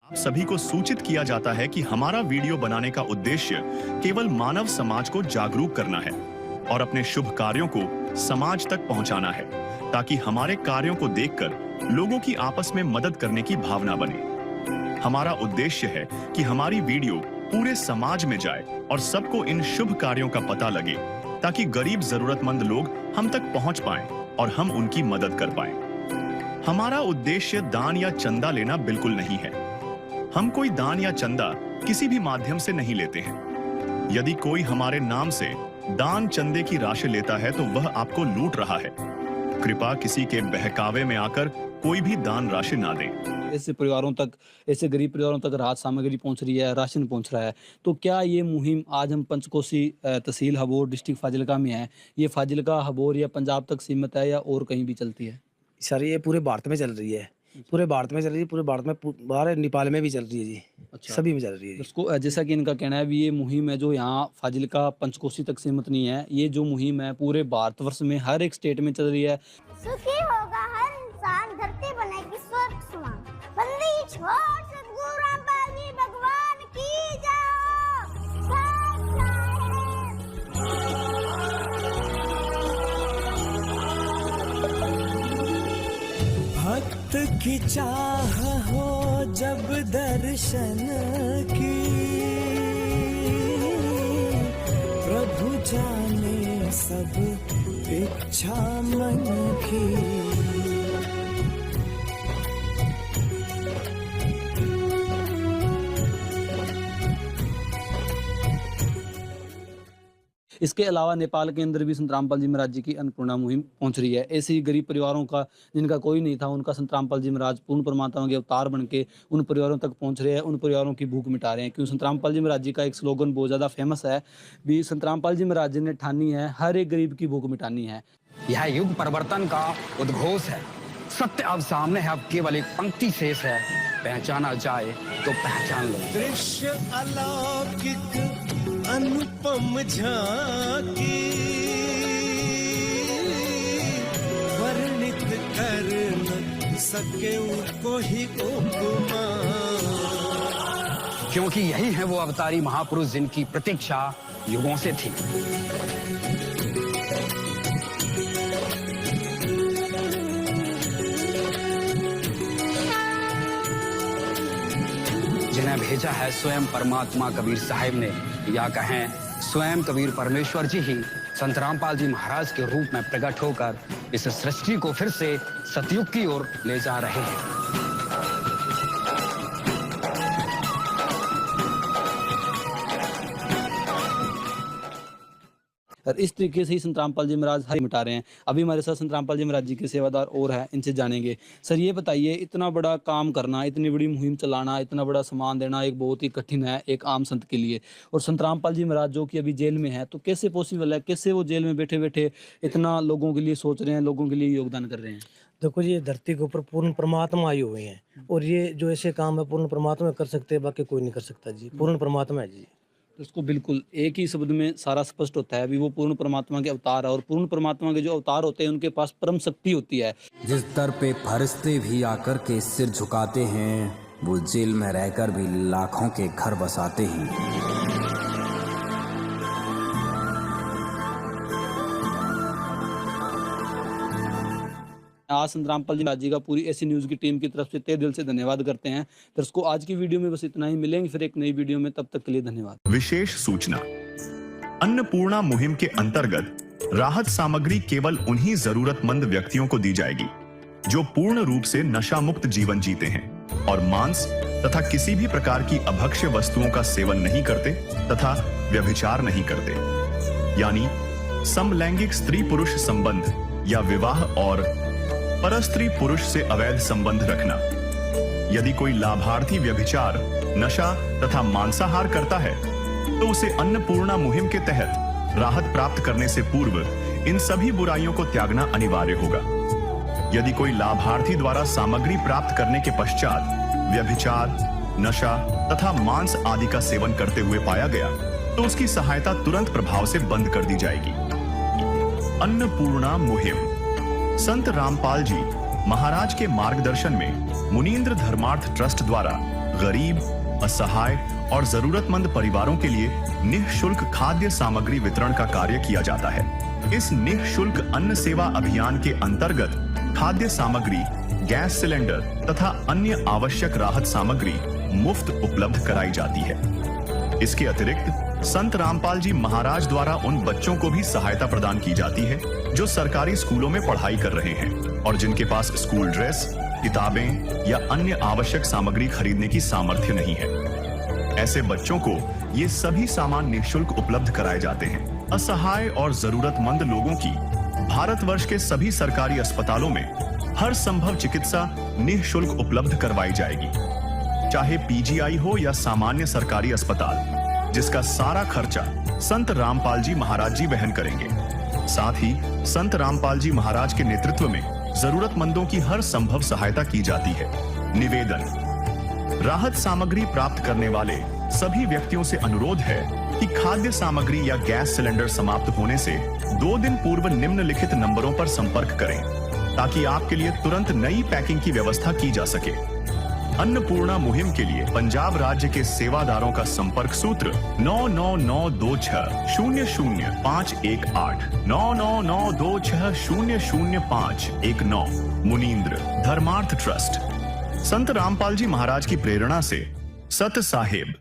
आप सभी को सूचित किया जाता है कि हमारा वीडियो बनाने का उद्देश्य केवल मानव समाज को जागरूक करना है और अपने शुभ कार्यों को समाज तक पहुंचाना है, ताकि हमारे कार्यों को देखकर लोगों की आपस में मदद करने की भावना बने। हमारा उद्देश्य है कि हमारी वीडियो पूरे समाज में जाए और सबको इन शुभ कार्यों का पता लगे, ताकि गरीब जरूरतमंद लोग हम तक पहुंच पाएं और हम उनकी मदद कर पाएं। हमारा उद्देश्य दान या चंदा लेना बिल्कुल नहीं है। हम कोई दान या चंदा किसी भी माध्यम से नहीं लेते हैं। यदि कोई हमारे नाम से दान चंदे की राशि लेता है तो वह आपको लूट रहा है। कृपया किसी के बहकावे में आकर कोई भी दान राशि ना दें। ऐसे परिवारों तक, ऐसे गरीब परिवारों तक राहत सामग्री पहुंच रही है, राशन पहुंच रहा है। तो क्या ये मुहिम, आज हम पंचकोसी तहसील हबोर डिस्ट्रिक्ट फाजिलका में है, ये फाजिलका हबोर या पंजाब तक सीमित है या और कहीं भी चलती है? सर ये पूरे भारत में चल रही है, पूरे भारत में चल रही है, पूरे भारत में, बाहर नेपाल में भी चल रही है जी। अच्छा। सभी में चल रही है। उसको जैसा कि इनका कहना है भी ये मुहिम है जो यहाँ फाजिलका पंचकोसी तक सीमित नहीं है, ये जो मुहिम है पूरे भारतवर्ष में हर एक स्टेट में चल रही है। सुखी होगा हर इंसान, धरती बनेगी स्वर्ग समान। बंदी छोड़ सद्गुरु रामपाल जी भगवान की जय। भक्त की चाह हो जब दर्शन की, प्रभु जाने सब इच्छा मन की। इसके अलावा नेपाल के अंदर भी संत रामपाल जी महाराज जी की अन्नपूर्णा मुहिम पहुंच रही है। ऐसे ही गरीब परिवारों का, जिनका कोई नहीं था, उनका संत रामपाल जी महाराज पूर्ण परमात्मा के अवतार बन के उन परिवारों तक पहुंच रहे हैं, उन परिवारों की भूख मिटा रहे हैं। क्यों? संत रामपाल जी महाराज जी का एक स्लोगन बहुत ज़्यादा फेमस है भी, संत रामपाल जी महाराज जी ने ठानी है हर एक गरीब की भूख मिटानी है। यह युग परिवर्तन का उद्घोष है। सत्य अब सामने है, अब केवल एक पंक्ति शेष है, पहचाना जाए तो पहचान लो। दृश्य अलौकिक अनुपम झांकी, वर्णित कर न सके कोई उपमा। क्योंकि यही है वो अवतारी महापुरुष जिनकी प्रतीक्षा युगों से थी। जिन्हें भेजा है स्वयं परमात्मा कबीर साहिब ने, या कहें स्वयं कबीर परमेश्वर जी ही संत रामपाल जी महाराज के रूप में प्रकट होकर इस सृष्टि को फिर से सतयुग की ओर ले जा रहे हैं। और इस तरीके से ही संत रामपाल जी महाराज हर मिटा रहे हैं। अभी हमारे साथ संत रामपाल जी महाराज जी के सेवादार और हैं, इनसे जानेंगे। सर ये बताइए, इतना बड़ा काम करना, इतनी बड़ी मुहिम चलाना, इतना बड़ा सामान देना एक बहुत ही कठिन है एक आम संत के लिए। और संत रामपाल जी महाराज जो कि अभी जेल में है, तो कैसे पॉसिबल है, कैसे वो जेल में बैठे बैठे इतना लोगों के लिए सोच रहे हैं, लोगों के लिए योगदान कर रहे हैं? देखो जी, ये धरती के ऊपर पूर्ण परमात्मा आए हुए हैं, और ये जो ऐसे काम है पूर्ण परमात्मा कर सकते हैं, बाकी कोई नहीं कर सकता जी। पूर्ण परमात्मा है जी। तो उसको बिल्कुल एक ही शब्द में सारा स्पष्ट होता है भी वो पूर्ण परमात्मा के अवतार है। और पूर्ण परमात्मा के जो अवतार होते हैं उनके पास परम शक्ति होती है। जिस दर पे फरिश्ते भी आकर के सिर झुकाते हैं, वो जेल में रहकर भी लाखों के घर बसाते हैं। आज संत रामपाल जी महाराज जी का पूरी ऐसी न्यूज़ की टीम की तरफ से तहे दिल से धन्यवाद करते हैं। दर्शकों, आज की वीडियो में बस इतना ही। मिलेंगे फिर एक नई वीडियो में, तब तक के लिए धन्यवाद। विशेष सूचना, अन्नपूर्णा मुहिम के अंतर्गत राहत सामग्री केवल उन्हीं जरूरतमंद व्यक्तियों को दी जाएगी जो पूर्ण रूप से नशा मुक्त जीवन जीते हैं और मांस तथा किसी भी प्रकार की अभक्ष्य वस्तुओं का सेवन नहीं करते तथा व्यभिचार नहीं करते, यानी समलैंगिक स्त्री पुरुष संबंध या विवाह और परस्त्री पुरुष से अवैध संबंध रखना। यदि कोई लाभार्थी व्यभिचार, नशा तथा मांसाहार करता है तो उसे अन्नपूर्णा मुहिम के तहत राहत प्राप्त करने से पूर्व इन सभी बुराइयों को त्यागना अनिवार्य होगा। यदि कोई लाभार्थी द्वारा सामग्री प्राप्त करने के पश्चात व्यभिचार, नशा तथा मांस आदि का सेवन करते हुए पाया गया तो उसकी सहायता तुरंत प्रभाव से बंद कर दी जाएगी। अन्नपूर्णा मुहिम संत रामपाल जी महाराज के मार्गदर्शन में मुनींद्र धर्मार्थ ट्रस्ट द्वारा गरीब, असहाय और जरूरतमंद परिवारों के लिए निःशुल्क खाद्य सामग्री वितरण का कार्य किया जाता है। इस निःशुल्क अन्न सेवा अभियान के अंतर्गत खाद्य सामग्री, गैस सिलेंडर तथा अन्य आवश्यक राहत सामग्री मुफ्त उपलब्ध कराई जाती है। इसके अतिरिक्त संत रामपाल जी महाराज द्वारा उन बच्चों को भी सहायता प्रदान की जाती है जो सरकारी स्कूलों में पढ़ाई कर रहे हैं और जिनके पास स्कूल ड्रेस, किताबें या अन्य आवश्यक सामग्री खरीदने की सामर्थ्य नहीं है। ऐसे बच्चों को ये सभी सामान निःशुल्क उपलब्ध कराए जाते हैं। असहाय और जरूरतमंद लोगों की भारतवर्ष के सभी सरकारी अस्पतालों में हर संभव चिकित्सा निःशुल्क उपलब्ध करवाई जाएगी, चाहे पीजीआई हो या सामान्य सरकारी अस्पताल, जिसका सारा खर्चा संत रामपाल जी महाराज जी वहन करेंगे। साथ ही संत रामपाल जी महाराज के नेतृत्व में जरूरतमंदों की हर संभव सहायता की जाती है। निवेदन: राहत सामग्री प्राप्त करने वाले सभी व्यक्तियों से अनुरोध है कि खाद्य सामग्री या गैस सिलेंडर समाप्त होने से 2 दिन पूर्व निम्नलिखित नंबरों पर संपर्क करें ताकि आपके लिए तुरंत नई पैकिंग की व्यवस्था की जा सके। अन्नपूर्णा मुहिम के लिए पंजाब राज्य के सेवादारों का संपर्क सूत्र 9992600518 9992600519। मुनींद्र धर्मार्थ ट्रस्ट। संत रामपाल जी महाराज की प्रेरणा से सत साहिब।